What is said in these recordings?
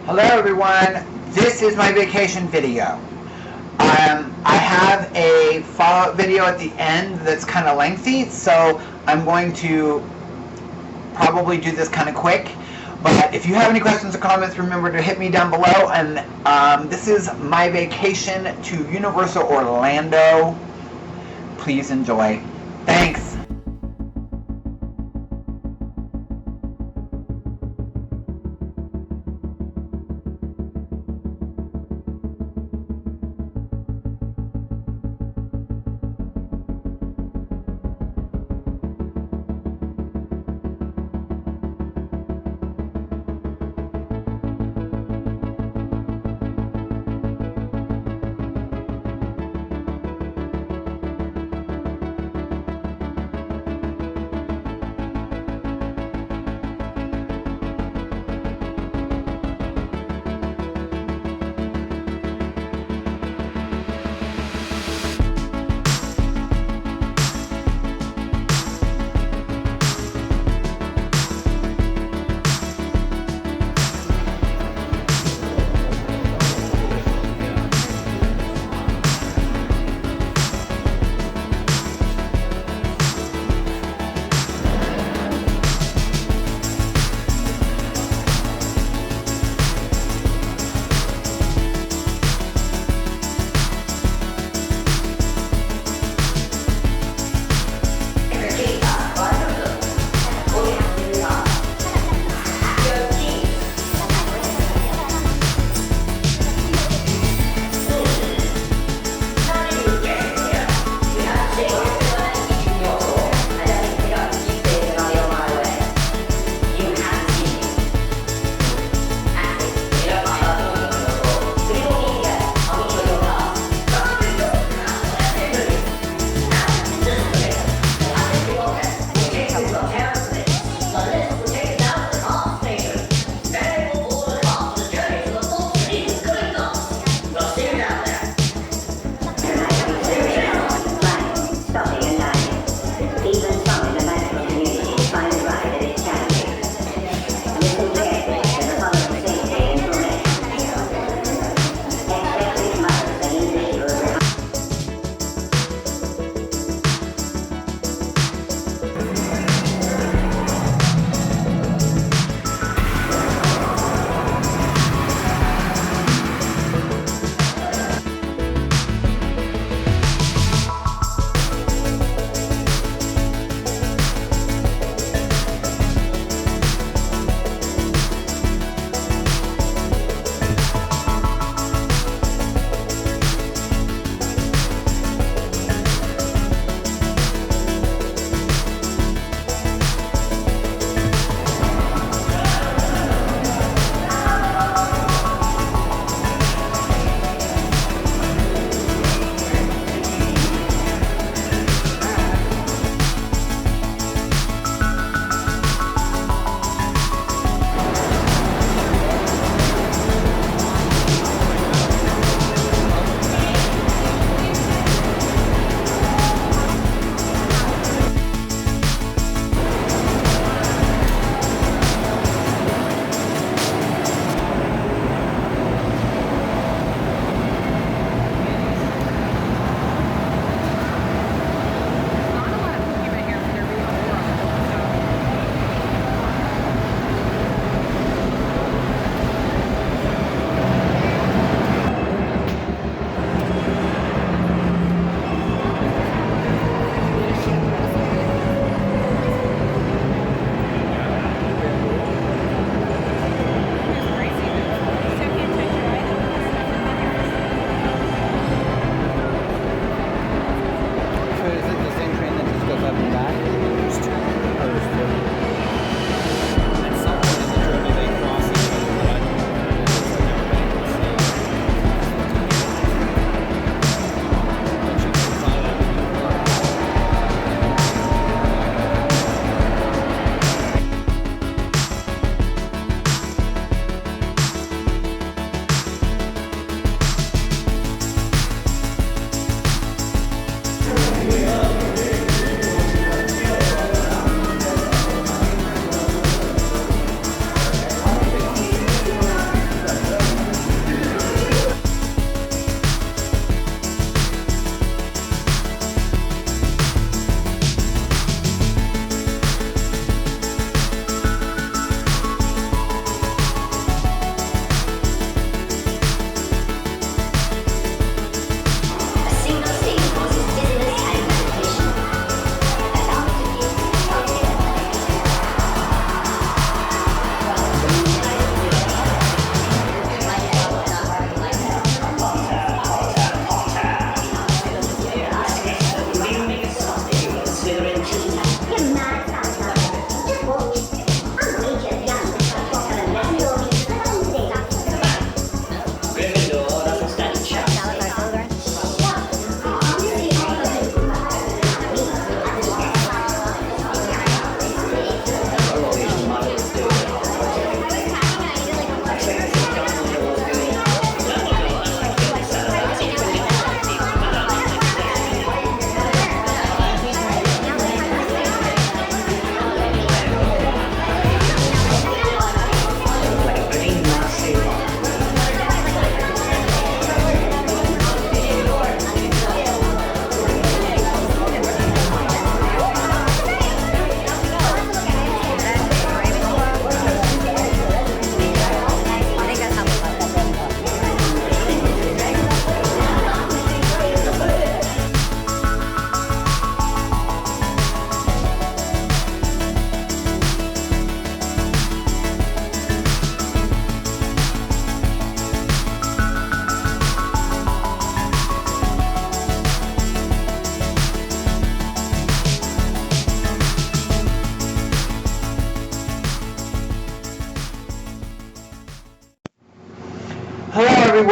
Hello everyone, this is my vacation video. I have a follow-up video at the end that's kind of lengthy, so I'm going to probably do this kind of quick. But if you have any questions or comments, remember to hit me down below. And this is my vacation to Universal Orlando. Please enjoy. Thanks.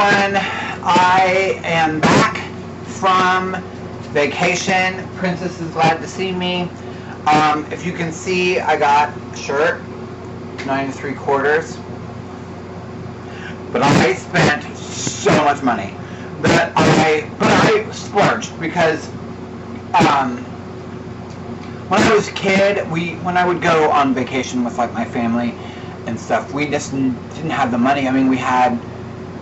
everyone. I am back from vacation. Princess is glad to see me. If you can see, I got a shirt, 9 3/4. But I spent so much money. But I splurged because when I was a kid, when I would go on vacation with like my family and stuff, we just didn't have the money. I mean, we had,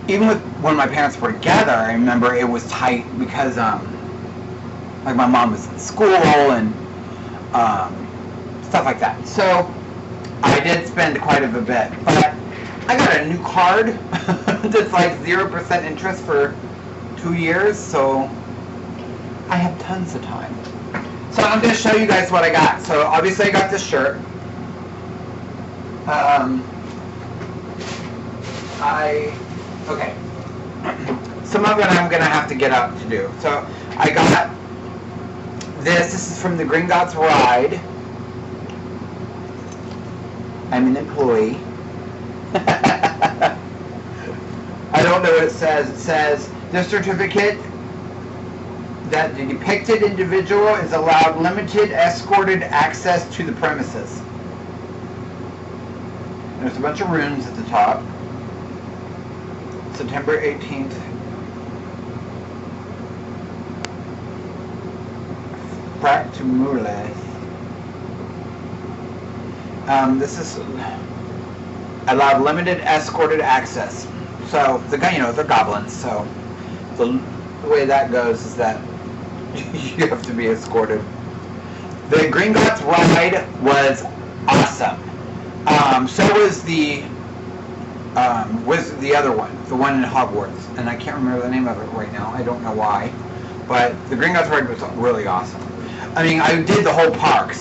even with when my parents were together, I remember it was tight because like my mom was in school and stuff like that. So I did spend quite a bit, but I got a new card that's like 0% interest for 2 years, so I have tons of time. So I'm going to show you guys what I got. So obviously I got this shirt. Okay. Some of it I'm going to have to get up to do. So I got this. This is from the Gringotts Ride. I'm an employee. I don't know what it says. It says, this certificate that the depicted individual is allowed limited escorted access to the premises. There's a bunch of runes at the top. September 18th. Fractumules. This is allowed limited escorted access. So they're goblins. So the way that goes is that you have to be escorted. The Gringotts Ride was awesome. So was the other one, the one in Hogwarts, and I can't remember the name of it right now. I don't know why, but the Gringotts Ride was really awesome. I mean, I did the whole park,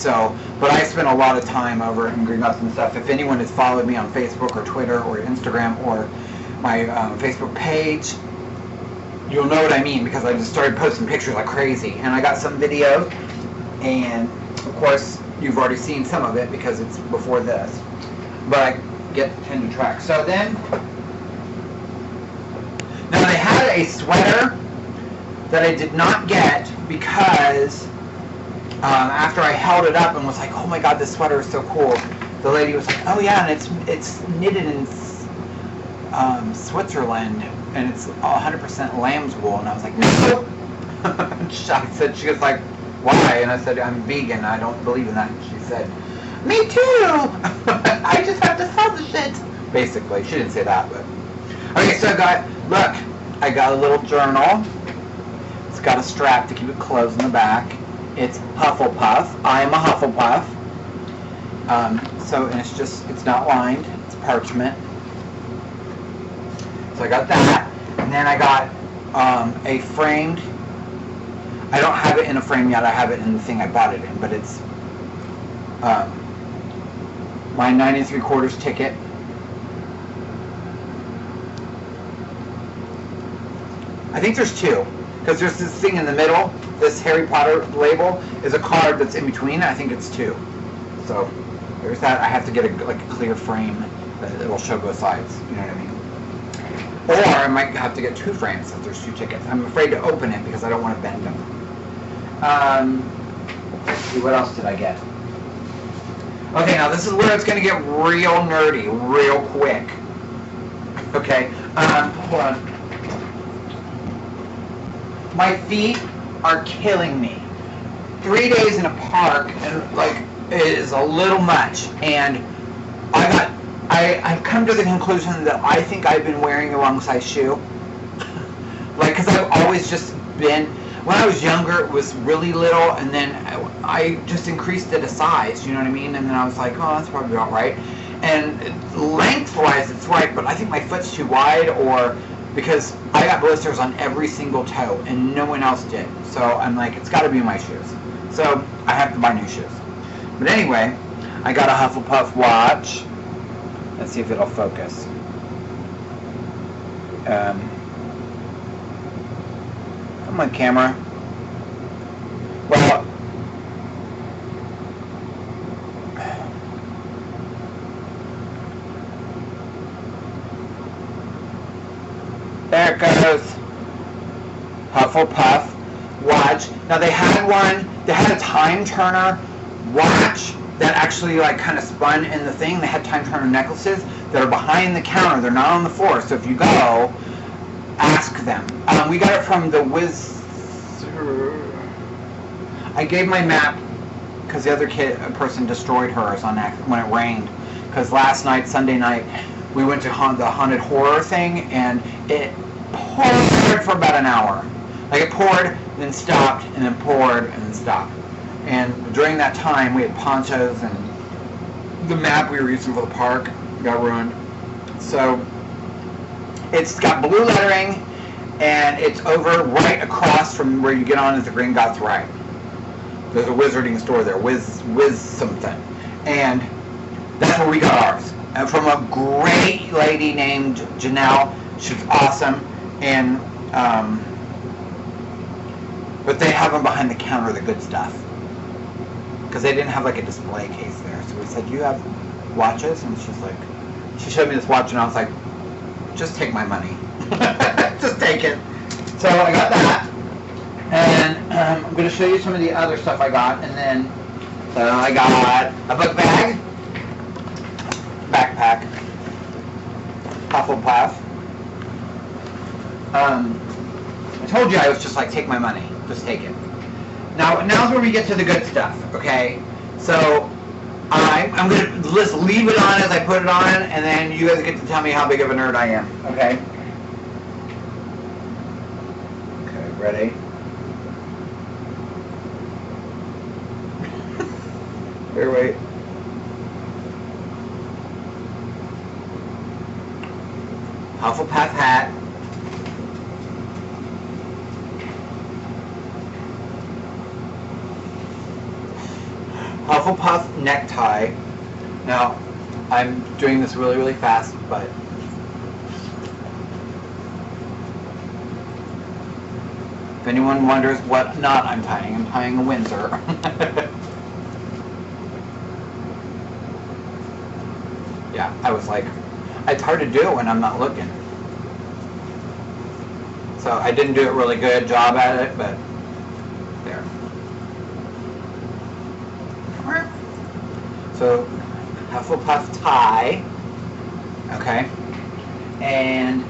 but I spent a lot of time over in Gringotts and stuff. If anyone has followed me on Facebook or Twitter or Instagram or my Facebook page, you'll know what I mean, because I just started posting pictures like crazy. And I got some videos, and of course, you've already seen some of it because it's before this. But I tend to track. So then, now they had a sweater that I did not get because after I held it up and was like, oh my god, this sweater is so cool, the lady was like, oh yeah, and it's knitted in Switzerland, and it's 100% lamb's wool. And I was like, no. She was like, why? And I said, I'm vegan, I don't believe in that. And she said, me too. I just have to sell the shit. Basically, she didn't say that, but okay. So I got a little journal. It's got a strap to keep it closed in the back. It's Hufflepuff. I am a Hufflepuff. And it's not lined. It's parchment. So I got that, and then I got a framed. I don't have it in a frame yet. I have it in the thing I bought it in, but it's my 9 3/4 ticket. I think there's two, because there's this thing in the middle. This Harry Potter label is a card that's in between. I think it's two. So there's that. I have to get a clear frame that will show both sides. You know what I mean? Or I might have to get two frames if there's two tickets. I'm afraid to open it because I don't want to bend them. Let's see, what else did I get? Okay, now this is where it's going to get real nerdy, real quick. Okay, hold on. My feet are killing me. 3 days in a park, and it is a little much. And I've come to the conclusion that I think I've been wearing the wrong size shoe. Because I've always just been, when I was younger, it was really little, and then I just increased it a size, you know what I mean? And then I was like, oh, that's probably about right. And lengthwise, it's right, but I think my foot's too wide, or because I got blisters on every single toe, and no one else did. So I'm like, it's got to be my shoes. So I have to buy new shoes. But anyway, I got a Hufflepuff watch. Let's see if it'll focus. Come on, camera. Well, there it Poncho's Hufflepuff watch. Now they had a time turner watch that actually like kind of spun in the thing. They had time turner necklaces that are behind the counter. They're not on the floor. So if you go, ask them. We got it from the I gave my map because the other person destroyed hers on accident when it rained. Because last night, Sunday night, we went to the haunted horror thing, and it poured for about an hour. Like it poured, then stopped, and then poured, and then stopped. And during that time, we had ponchos, and the map we were using for the park got ruined. So it's got blue lettering, and it's over right across from where you get on as the Gringotts Ride. There's a wizarding store there, Wiz something. And that's where we got ours. And from a great lady named Janelle. She's awesome. And but they have them behind the counter, the good stuff. Because they didn't have like a display case there. So we said, "Do you have watches?" And she's like, she showed me this watch, and I was like, "Just take my money." Just take it. So I got that. And I'm going to show you some of the other stuff I got. And then, so I got a book bag, backpack, Hufflepuff. I told you I was just like, take my money. Just take it. Now's where we get to the good stuff, okay? So I'm going to just leave it on as I put it on, and then you guys get to tell me how big of a nerd I am, okay? Okay, ready? Here, wait. Hufflepuff hat. Hufflepuff necktie. Now, I'm doing this really, really fast, but if anyone wonders what knot I'm tying a Windsor. Yeah, I was like, it's hard to do it when I'm not looking. So I didn't do a really good job at it, but there. So Hufflepuff tie, okay, and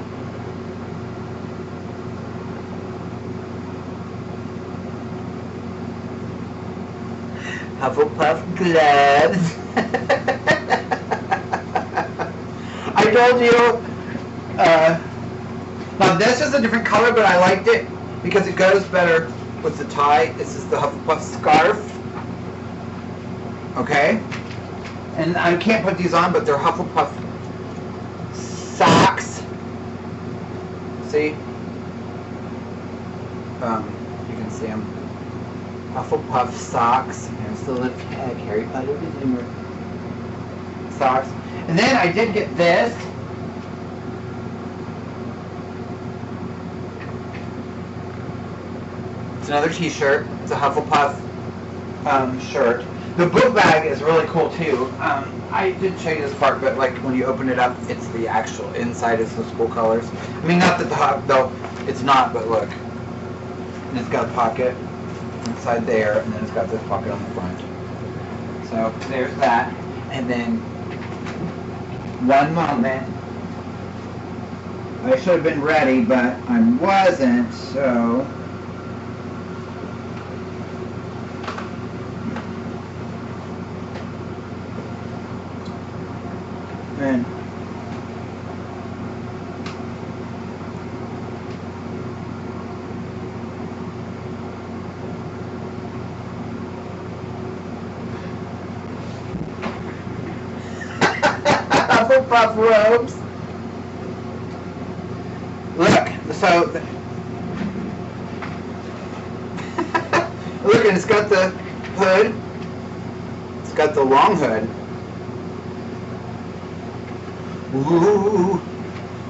Hufflepuff gloves. I told you, now this is a different color, but I liked it because it goes better with the tie. This is the Hufflepuff scarf, okay? And I can't put these on, but they're Hufflepuff socks. See? You can see them. Hufflepuff socks. There's the little tag, Harry Potter socks. And then I did get this. It's another t-shirt. It's a Hufflepuff shirt. The book bag is really cool too. I didn't show you this part, but like when you open it up, it's the actual inside is the school colors. I mean, not that though it's not, but look. And it's got a pocket inside there, and then it's got this pocket on the front. So there's that. And then one moment. I should have been ready, but I wasn't, so. And Hufflepuff robes. Look, so look, and it's got the hood. It's got the long hood. Ooh.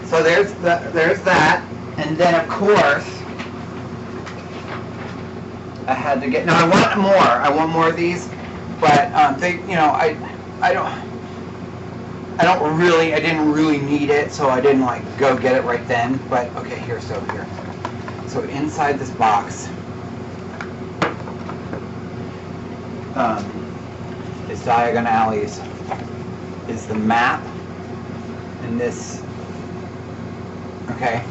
So there's that, and then of course I had to get. Now I want more. I want more of these, but they, I don't. I didn't really need it, so I didn't like go get it right then. But okay, here. So inside this box is Diagon Alley's, is the map, and this, okay,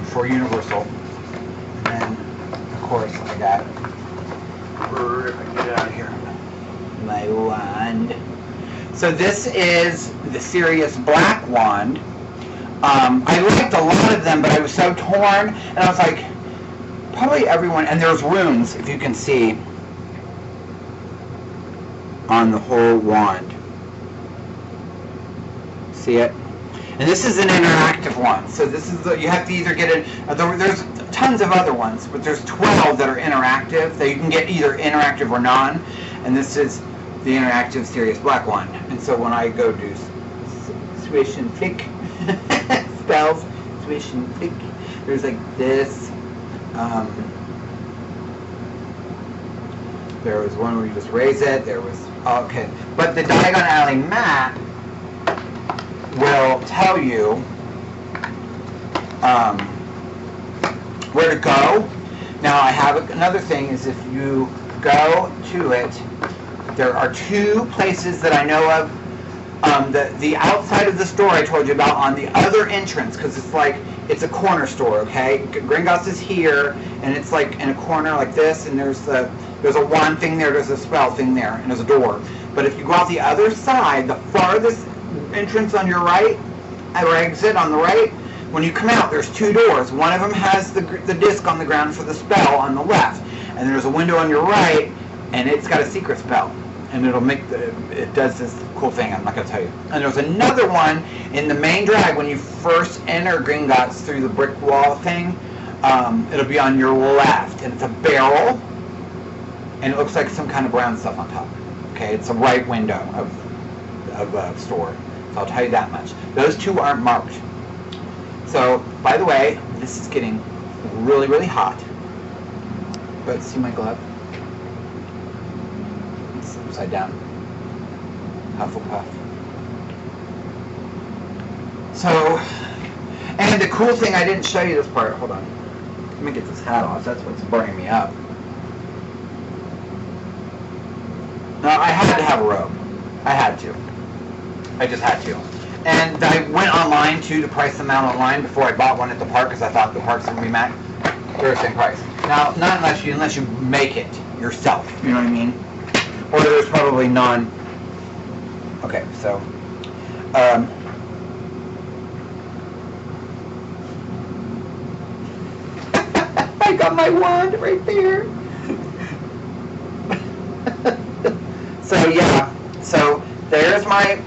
for Universal. And of course I got, if I can get it out of here, my wand. So this is the Sirius Black wand. I liked a lot of them, but I was so torn, and I was like, probably everyone, and there's runes, if you can see, on the whole wand. See it? And this is an interactive one. So this is you have to either get it. There's tons of other ones, but there's 12 that are interactive that you can get either interactive or non. And this is the interactive Sirius Black one. And so when I go do swish and flick spells, swish and flick, there's like this. There was one where you just raise it. There was okay, but the Diagon Alley map will tell you where to go. Now I have another thing is if you go to it, there are 2 places that I know of. The outside of the store I told you about on the other entrance, because it's a corner store, okay? Gringotts is here, and it's like in a corner like this, and there's a wand thing there, there's a spell thing there, and there's a door. But if you go out the other side, the farthest entrance on your right, or exit on the right, when you come out, there's 2 doors. One of them has the disc on the ground for the spell on the left, and there's a window on your right, and it's got a secret spell. And it does this cool thing I'm not going to tell you. And there's another one in the main drag when you first enter Gringotts through the brick wall thing. It'll be on your left, and it's a barrel, and it looks like some kind of brown stuff on top. Okay, it's a right window of a store. So I'll tell you that much. Those 2 aren't marked. So, by the way, this is getting really, really hot. But see my glove? Upside down. Hufflepuff. So, and the cool thing, I didn't show you this part. Hold on. Let me get this hat off. That's what's burning me up. Now, I had to have a robe. I had to. I just had to. And I went online, too, to price them out online before I bought one at the park, because I thought the parks would be mad. They're the same price. Now, not unless you make it yourself. You know what I mean? Or there's probably none. Okay, so I got my wand right there. So yeah, so there's my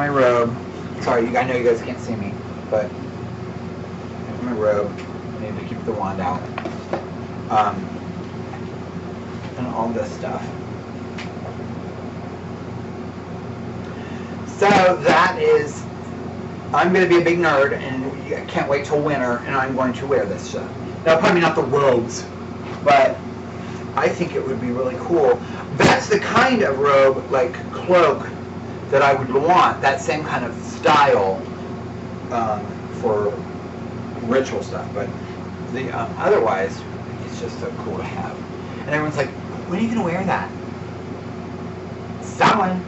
robe. Sorry, I know you guys can't see me, but there's my robe. I need to keep the wand out. And all this stuff. So that is, I'm going to be a big nerd, and I can't wait till winter, and I'm going to wear this stuff. Now, probably not the robes, but I think it would be really cool. That's the kind of robe, like cloak, that I would want, that same kind of style for ritual stuff. But the otherwise, it's just so cool to have. And everyone's like, when are you going to wear that? Someone.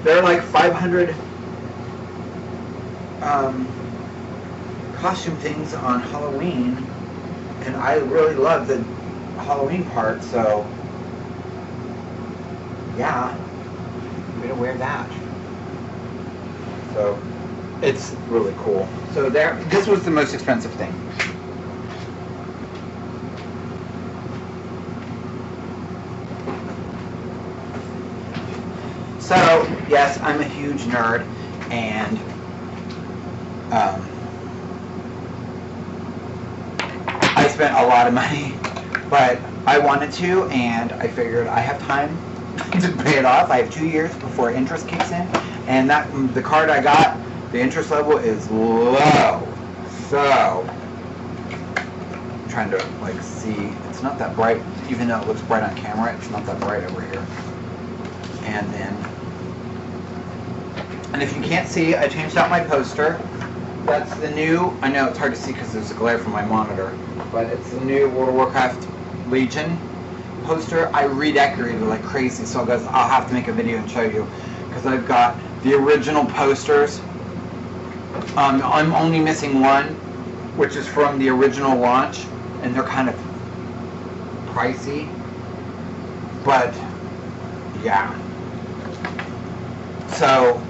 There are like 500 costume things on Halloween, and I really love the Halloween part, so yeah, I'm going to wear that. So it's really cool. So this was the most expensive thing. So, yes, I'm a huge nerd, and I spent a lot of money, but I wanted to, and I figured I have time to pay it off. I have 2 years before interest kicks in, and the card I got, the interest level is low. So, I'm trying to see, it's not that bright even though it looks bright on camera, it's not that bright over here. And if you can't see, I changed out my poster. That's the new, I know it's hard to see because there's a glare from my monitor, but it's the new World of Warcraft Legion poster. I redecorated like crazy, so I'll have to make a video and show you, because I've got the original posters. I'm only missing one, which is from the original launch, and they're kind of pricey, but yeah. So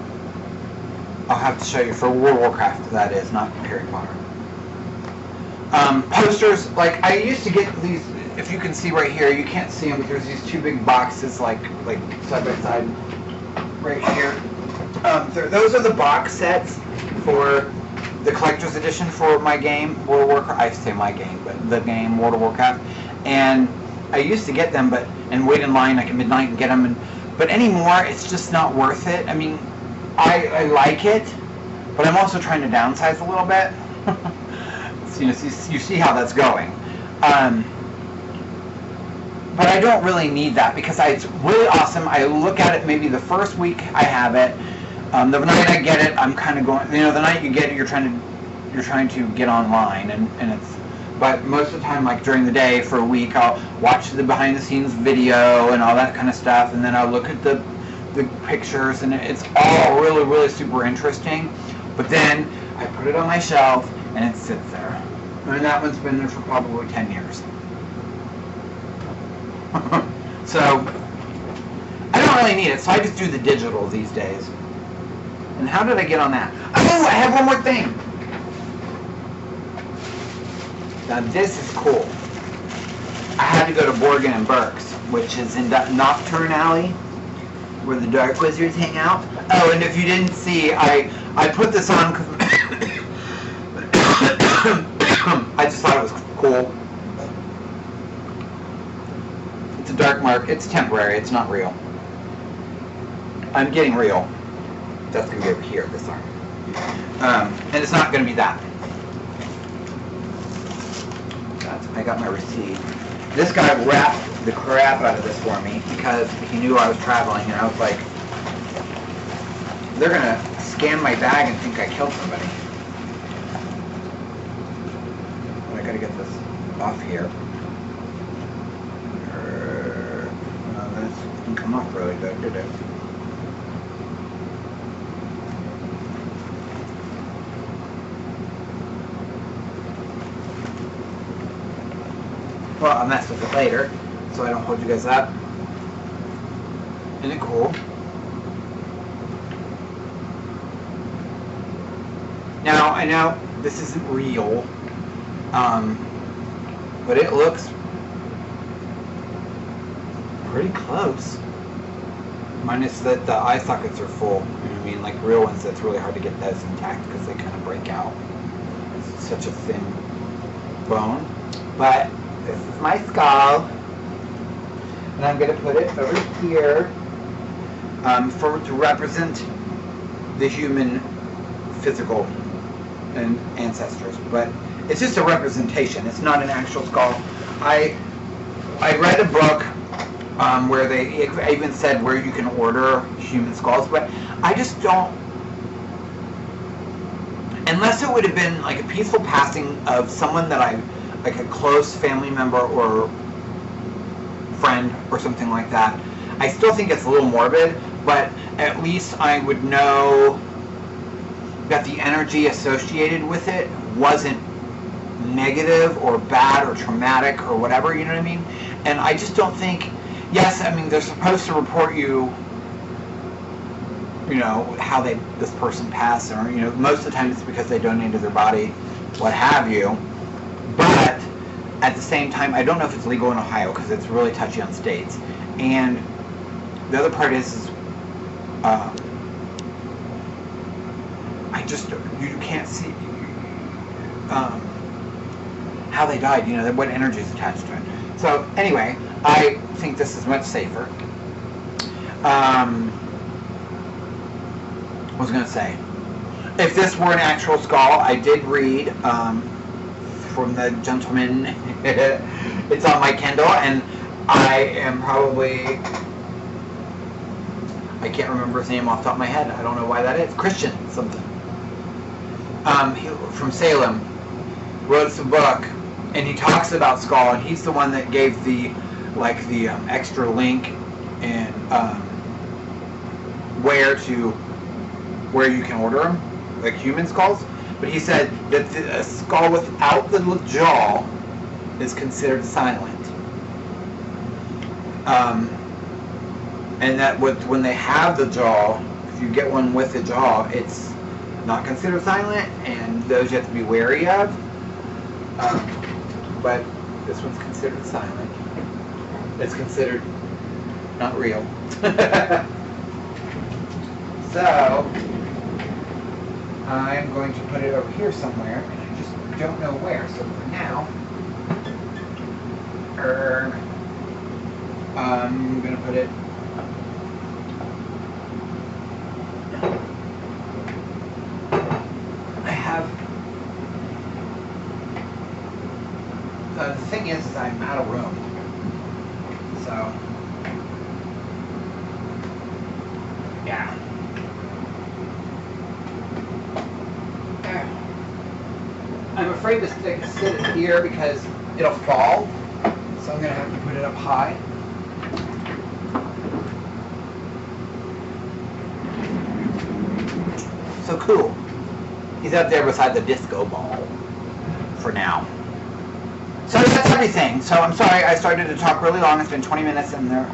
I'll have to show you for World of Warcraft, that is, not Harry Potter. Posters, like I used to get these, if you can see right here, you can't see them, but there's these two big boxes like side by side right here. Those are the box sets for the collector's edition for my game, World of Warcraft. I say my game, but the game, World of Warcraft. And I used to get them, and wait in line like at midnight and get them. But anymore, it's just not worth it. I mean, I like it, but I'm also trying to downsize a little bit. So, you see how that's going. But I don't really need that, because it's really awesome. I look at it maybe the first week I have it. The night I get it, I'm kind of going. The night you get it, you're trying to get online, and it's. But most of the time, like during the day for a week, I'll watch the behind-the-scenes video and all that kind of stuff, and then I'll look at the pictures, and it's all really, really super interesting. But then I put it on my shelf, and it sits there. And that one's been there for probably 10 years. So I don't really need it, so I just do the digital these days. And how did I get on that? Oh, I have one more thing. Now this is cool. I had to go to Borgin and Burke's, which is in Nocturne Alley, where the Dark Wizards hang out. Oh, and if you didn't see, I put this on because I just thought it was cool. It's a dark mark. It's temporary. It's not real. I'm getting real. That's going to be over here, this arm. And it's not going to be that. I got my receipt. This guy wrapped the crap out of this for me because he knew I was traveling, and I was like, they're going to scan my bag and think I killed somebody. I got to get this off here. This didn't come off really good, did it? Well, I'll mess with it later, so I don't hold you guys up. Isn't it cool? Now, I know this isn't real, but it looks pretty close. Minus that the eye sockets are full. You know what I mean? Like real ones, that's really hard to get those intact because they kind of break out. It's such a thin bone. But this is my skull, and I'm going to put it over here to represent the human physical and ancestors. But it's just a representation. It's not an actual skull. I read a book where they even said where you can order human skulls, but I just don't. Unless it would have been like a peaceful passing of someone that like a close family member or friend or something like that. I still think it's a little morbid, but at least I would know that the energy associated with it wasn't negative or bad or traumatic or whatever, you know what I mean? And I just don't think, yes, I mean, they're supposed to report you know, how this person passed, or, you know, most of the time it's because they donated their body, what have you. But at the same time, I don't know if it's legal in Ohio because it's really touchy on states. And the other part is you can't see how they died, you know, what energy is attached to it. So anyway, I think this is much safer. What was I going to say? If this were an actual skull, I did read from the gentleman, it's on my Kindle, and I am probably, I can't remember his name off the top of my head. I don't know why that is. Christian something. He, from Salem, wrote a book, and he talks about Skull, and he's the one that gave the extra link and where you can order them, like human skulls. But he said that a skull without the jaw is considered silent. And that when they have the jaw, if you get one with the jaw, it's not considered silent, and those you have to be wary of. But this one's considered silent. It's considered not real. So I'm going to put it over here somewhere, and I just don't know where. So for now, I'm going to put it the thing is I'm out of room. So, yeah. There. I'm afraid to sit it here because it'll fall. So I'm going to have to put it up high. So cool. He's up there beside the disco ball for now. So that's everything. So I'm sorry I started to talk really long. It's been 20 minutes in there.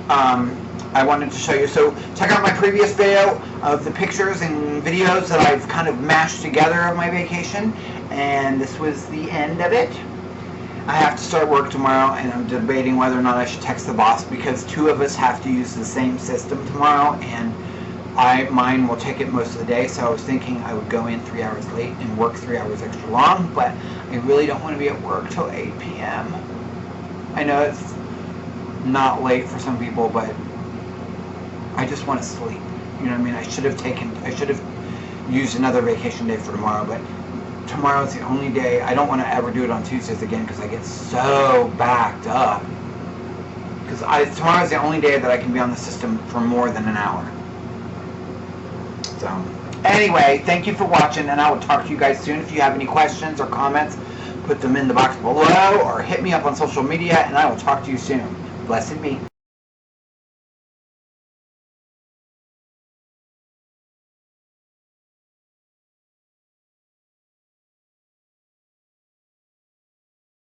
I wanted to show you. So check out my previous video of the pictures and videos that I've kind of mashed together of my vacation. And this was the end of it. I have to start work tomorrow, and I'm debating whether or not I should text the boss because two of us have to use the same system tomorrow, and mine will take it most of the day. So I was thinking I would go in 3 hours late and work 3 hours extra long, but I really don't want to be at work till 8 p.m. I know it's not late for some people, but I just want to sleep. You know what I mean? I should have used another vacation day for tomorrow, but tomorrow's the only day. I don't want to ever do it on Tuesdays again because I get so backed up. Because tomorrow's the only day that I can be on the system for more than an hour. So, anyway, thank you for watching, and I will talk to you guys soon. If you have any questions or comments, put them in the box below or hit me up on social media, and I will talk to you soon. Blessed be.